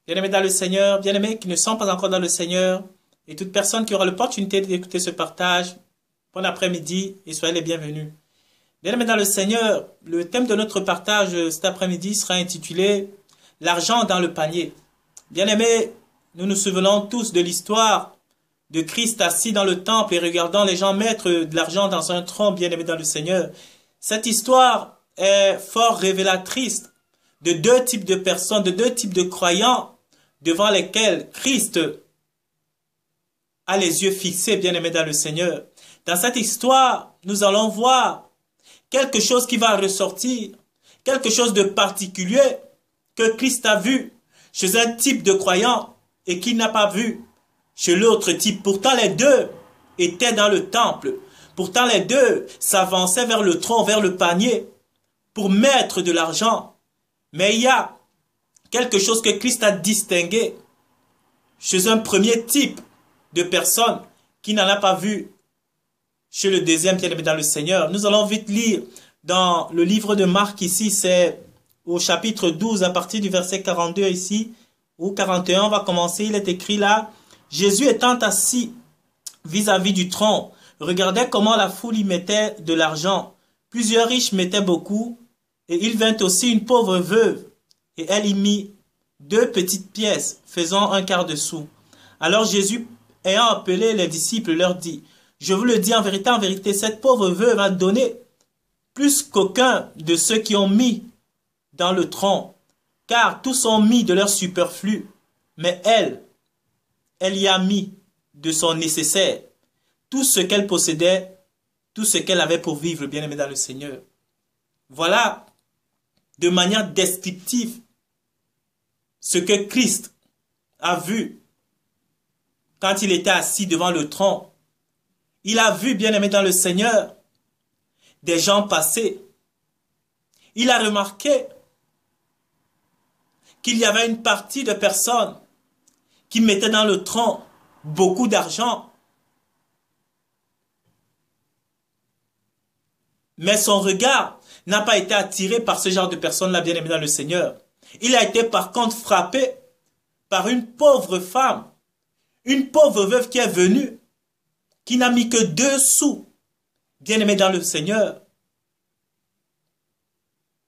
Bien-aimés dans le Seigneur, bien-aimés qui ne sont pas encore dans le Seigneur, et toute personne qui aura l'opportunité d'écouter ce partage, bon après-midi et soyez les bienvenus. Bien-aimés dans le Seigneur, le thème de notre partage cet après-midi sera intitulé « L'argent dans le panier ». Bien-aimés, nous nous souvenons tous de l'histoire de Christ assis dans le temple et regardant les gens mettre de l'argent dans un tronc, bien-aimés dans le Seigneur. Cette histoire est fort révélatrice de deux types de personnes, de deux types de croyants devant lesquels Christ a les yeux fixés, bien-aimés dans le Seigneur. Dans cette histoire, nous allons voir quelque chose qui va ressortir, quelque chose de particulier que Christ a vu chez un type de croyant et qu'il n'a pas vu chez l'autre type. Pourtant, les deux étaient dans le temple. Pourtant, les deux s'avançaient vers le tronc, vers le panier pour mettre de l'argent. Mais il y a quelque chose que Christ a distingué chez un premier type de personne qui n'en a pas vu chez le deuxième qui est dans le Seigneur. Nous allons vite lire dans le livre de Marc ici, c'est au chapitre 12 à partir du verset 42 ici, ou 41, on va commencer, il est écrit là, Jésus étant assis vis-à-vis du tronc, regardait comment la foule y mettait de l'argent. Plusieurs riches mettaient beaucoup, et il vint aussi une pauvre veuve, et elle y mit 2 petites pièces, faisant 1/4 de sou. Alors Jésus, ayant appelé les disciples, leur dit, « Je vous le dis en vérité, cette pauvre veuve a donné plus qu'aucun de ceux qui ont mis dans le tronc, car tous ont mis de leur superflu, mais elle y a mis de son nécessaire, tout ce qu'elle possédait, tout ce qu'elle avait pour vivre, bien-aimé dans le Seigneur. » Voilà, de manière descriptive, ce que Christ a vu quand il était assis devant le tronc. Il a vu, bien-aimé dans le Seigneur, des gens passer. Il a remarqué qu'il y avait une partie de personnes qui mettaient dans le tronc beaucoup d'argent. Mais son regard n'a pas été attiré par ce genre de personnes-là, bien-aimé dans le Seigneur. Il a été par contre frappé par une pauvre femme, une pauvre veuve qui est venue, qui n'a mis que 2 sous, bien-aimé dans le Seigneur.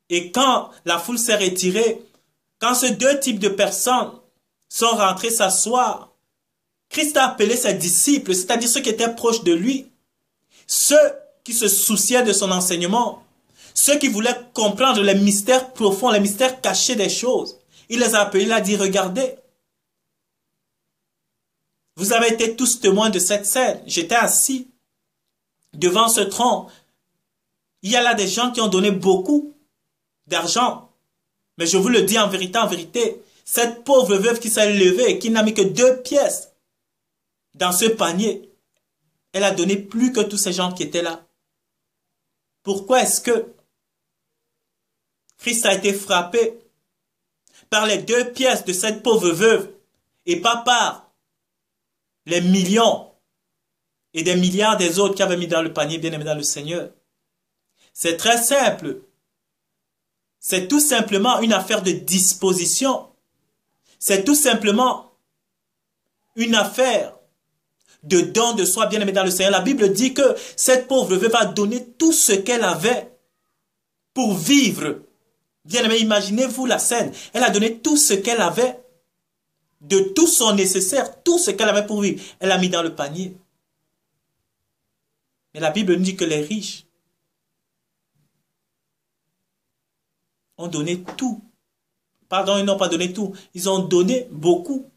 Et quand la foule s'est retirée, quand ces 2 types de personnes sont rentrés s'asseoir, Christ a appelé ses disciples, c'est-à-dire ceux qui étaient proches de lui, ceux qui se souciaient de son enseignement, ceux qui voulaient comprendre les mystères profonds, les mystères cachés des choses. Il les a appelés, il a dit, regardez, vous avez été tous témoins de cette scène. J'étais assis devant ce tronc. Il y a là des gens qui ont donné beaucoup d'argent. Mais je vous le dis en vérité, cette pauvre veuve qui s'est levée et qui n'a mis que 2 pièces dans ce panier, elle a donné plus que tous ces gens qui étaient là. Pourquoi est-ce que Christ a été frappé par les 2 pièces de cette pauvre veuve et pas par les millions et des milliards des autres qui avaient mis dans le panier, bien-aimé dans le Seigneur? C'est très simple. C'est tout simplement une affaire de disposition. C'est tout simplement une affaire de don de soi, bien-aimé dans le Seigneur. La Bible dit que cette pauvre veuve a donné tout ce qu'elle avait pour vivre. Bien-aimé, imaginez-vous la scène. Elle a donné tout ce qu'elle avait, de tout son nécessaire, tout ce qu'elle avait pour vivre. Elle a mis dans le panier. Mais la Bible nous dit que les riches ont donné tout. Pardon, ils n'ont pas donné tout. Ils ont donné beaucoup.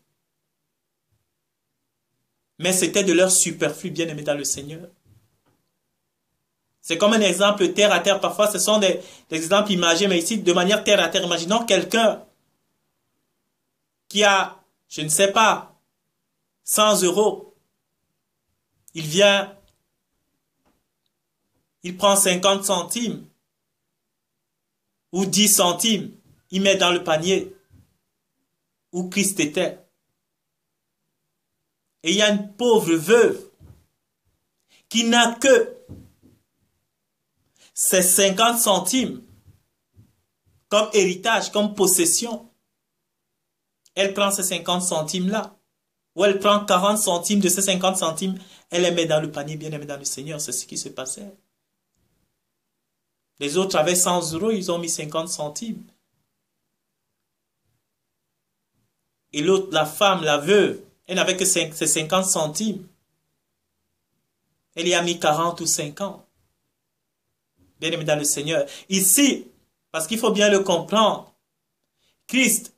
Mais c'était de leur superflu, bien-aimé dans le Seigneur. C'est comme un exemple terre à terre. Parfois, ce sont des exemples imagés, mais ici, de manière terre à terre. Imaginons quelqu'un qui a, je ne sais pas, 100 €. Il vient, il prend 50 centimes ou 10 centimes. Il met dans le panier où Christ était. Et il y a une pauvre veuve qui n'a que ces 50 centimes comme héritage, comme possession. elle prend ces 50 centimes-là, ou elle prend 40 centimes de ces 50 centimes, elle les met dans le panier, bien aimé dans le Seigneur. C'est ce qui se passait. Les autres avaient 100 euros, ils ont mis 50 centimes. Et l'autre, la femme, la veuve, elle n'avait que ses 50 centimes. Elle y a mis 40 ou 50. Bien aimé dans le Seigneur. Ici, parce qu'il faut bien le comprendre, Christ,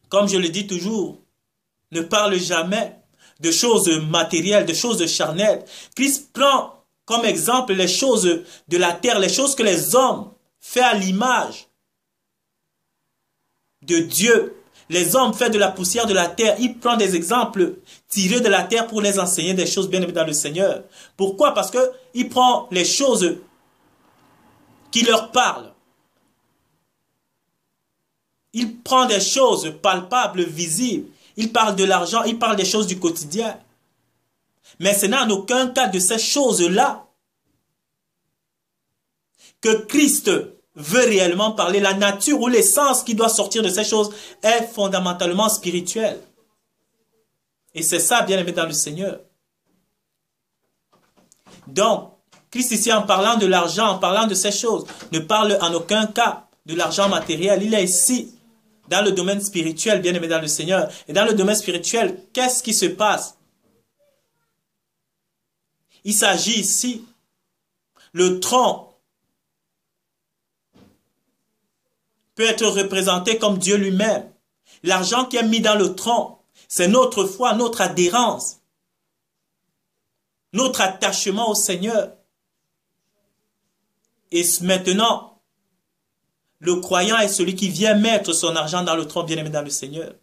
comme je le dis toujours, ne parle jamais de choses matérielles, de choses charnelles. Christ prend comme exemple les choses de la terre, les choses que les hommes font à l'image de Dieu. Les hommes faits de la poussière de la terre. Il prend des exemples tirés de la terre pour les enseigner des choses bien aimées dans le Seigneur. Pourquoi? Parce que il prend les choses qui leur parlent. Il prend des choses palpables, visibles. Il parle de l'argent, il parle des choses du quotidien. Mais ce n'est en aucun cas de ces choses-là que Christ veut réellement parler. La nature ou l'essence qui doit sortir de ces choses est fondamentalement spirituelle. Et c'est ça, bien aimé dans le Seigneur. Donc, Christ ici, en parlant de l'argent, en parlant de ces choses, ne parle en aucun cas de l'argent matériel. Il est ici dans le domaine spirituel, bien aimé dans le Seigneur. Et dans le domaine spirituel, qu'est-ce qui se passe? Il s'agit ici, le tronc peut être représenté comme Dieu lui-même. L'argent qui est mis dans le tronc, c'est notre foi, notre adhérence, notre attachement au Seigneur. Et maintenant, le croyant est celui qui vient mettre son argent dans le tronc, bien aimé dans le Seigneur.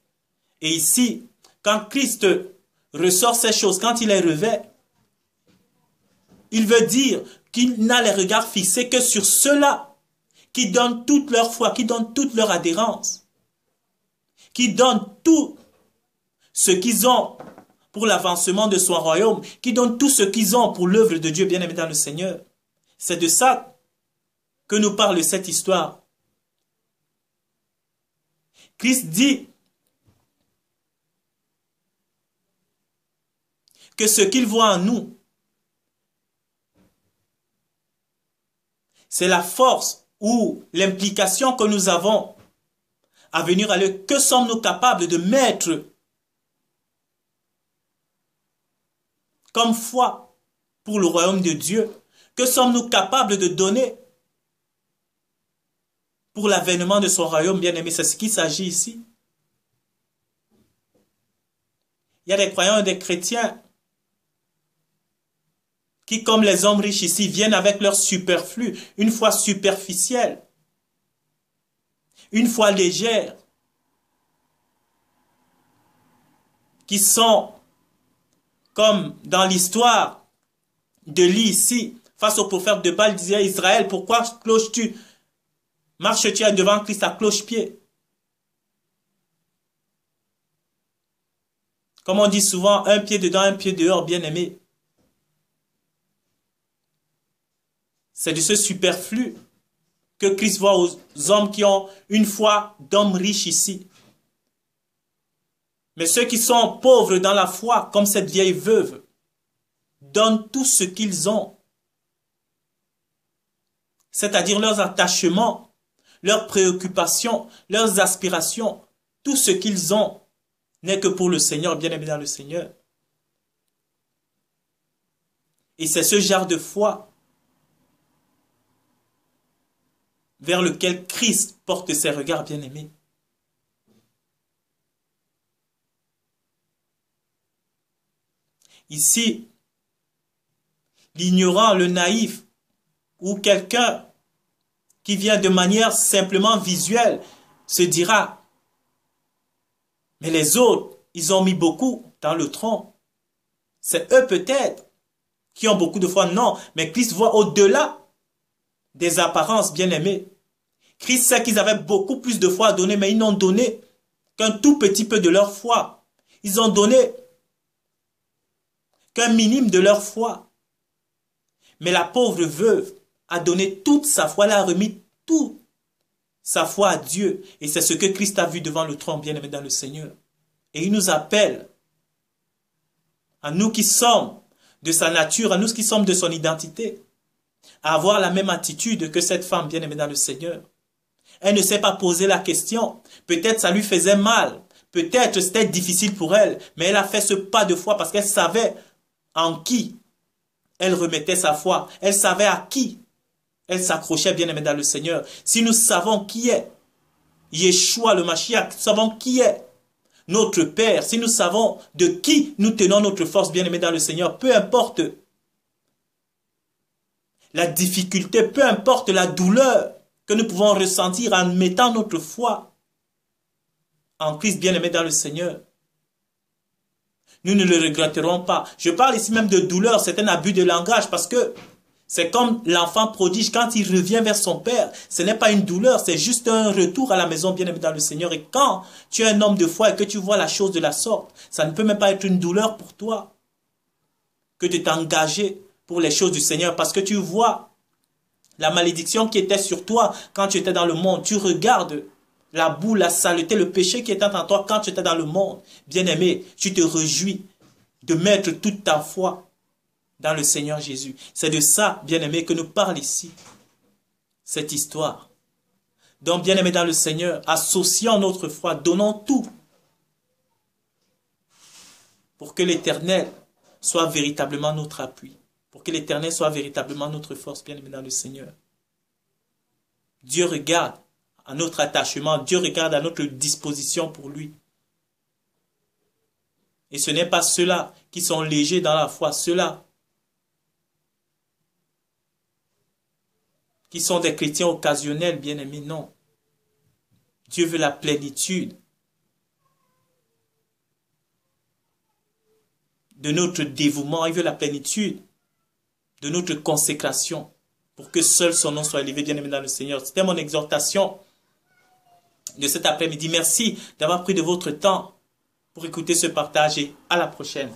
Et ici, quand Christ ressort ces choses, quand il les revêt, il veut dire qu'il n'a les regards fixés que sur ceux-là qui donnent toute leur foi, qui donnent toute leur adhérence, qui donnent tout ce qu'ils ont pour l'avancement de son royaume, qui donnent tout ce qu'ils ont pour l'œuvre de Dieu, bien aimé dans le Seigneur. C'est de ça que nous parle cette histoire. Christ dit que ce qu'il voit en nous, c'est la force ou l'implication que nous avons à venir à lui. Que sommes-nous capables de mettre comme foi pour le royaume de Dieu? Que sommes-nous capables de donner pour l'avènement de son royaume, bien-aimé? C'est ce qu'il s'agit ici. Il y a des croyants et des chrétiens qui, comme les hommes riches ici, viennent avec leur superflu, une foi superficielle, une foi légère, qui sont, comme dans l'histoire de Lie ici, face au prophète de Baal, disait: Israël, pourquoi cloches-tu? Marches-tu devant Christ à cloche-pied? Comme on dit souvent, un pied dedans, un pied dehors, bien-aimé. C'est de ce superflu que Christ voit aux hommes qui ont une foi d'hommes riches ici. Mais ceux qui sont pauvres dans la foi, comme cette vieille veuve, donnent tout ce qu'ils ont. C'est-à-dire leurs attachements, leurs préoccupations, leurs aspirations, tout ce qu'ils ont n'est que pour le Seigneur, bien-aimé dans le Seigneur. Et c'est ce genre de foi vers lequel Christ porte ses regards, bien-aimés. Ici, l'ignorant, le naïf, ou quelqu'un qui vient de manière simplement visuelle, se dira: mais les autres, ils ont mis beaucoup dans le tronc. C'est eux peut-être qui ont beaucoup de foi. Non, mais Christ voit au-delà des apparences, bien-aimées. Christ sait qu'ils avaient beaucoup plus de foi à donner, mais ils n'ont donné qu'un tout petit peu de leur foi. Ils ont donné qu'un minime de leur foi. Mais la pauvre veuve a donné toute sa foi, elle a remis tout sa foi à Dieu. Et c'est ce que Christ a vu devant le trône, bien-aimé dans le Seigneur. Et il nous appelle, à nous qui sommes de sa nature, à nous qui sommes de son identité, à avoir la même attitude que cette femme bien-aimée dans le Seigneur. Elle ne s'est pas posé la question. Peut-être ça lui faisait mal. Peut-être c'était difficile pour elle. Mais elle a fait ce pas de foi parce qu'elle savait en qui elle remettait sa foi. Elle savait à qui elle s'accrochait bien-aimée dans le Seigneur. Si nous savons qui est Yeshua le Mashiach, nous savons qui est notre Père, si nous savons de qui nous tenons notre force bien-aimée dans le Seigneur, peu importe la difficulté, peu importe la douleur que nous pouvons ressentir en mettant notre foi en Christ bien-aimé dans le Seigneur, nous ne le regretterons pas. Je parle ici même de douleur, c'est un abus de langage parce que c'est comme l'enfant prodige quand il revient vers son père. Ce n'est pas une douleur, c'est juste un retour à la maison bien-aimé dans le Seigneur. Et quand tu es un homme de foi et que tu vois la chose de la sorte, ça ne peut même pas être une douleur pour toi que de t'engager pour les choses du Seigneur parce que tu vois la malédiction qui était sur toi quand tu étais dans le monde. Tu regardes la boue, la saleté, le péché qui était en toi quand tu étais dans le monde. Bien-aimé, tu te réjouis de mettre toute ta foi dans le Seigneur Jésus. C'est de ça, bien-aimé, que nous parle ici cette histoire. Donc, bien-aimé dans le Seigneur, associons notre foi, donnons tout pour que l'Éternel soit véritablement notre appui, pour que l'Éternel soit véritablement notre force, bien-aimé dans le Seigneur. Dieu regarde à notre attachement, Dieu regarde à notre disposition pour lui. Et ce n'est pas ceux-là qui sont légers dans la foi, ceux-là qui sont des chrétiens occasionnels, bien-aimés, non. Dieu veut la plénitude de notre dévouement, il veut la plénitude de notre consécration pour que seul son nom soit élevé, bien-aimé dans le Seigneur. C'était mon exhortation de cet après-midi. Merci d'avoir pris de votre temps pour écouter ce partage et à la prochaine.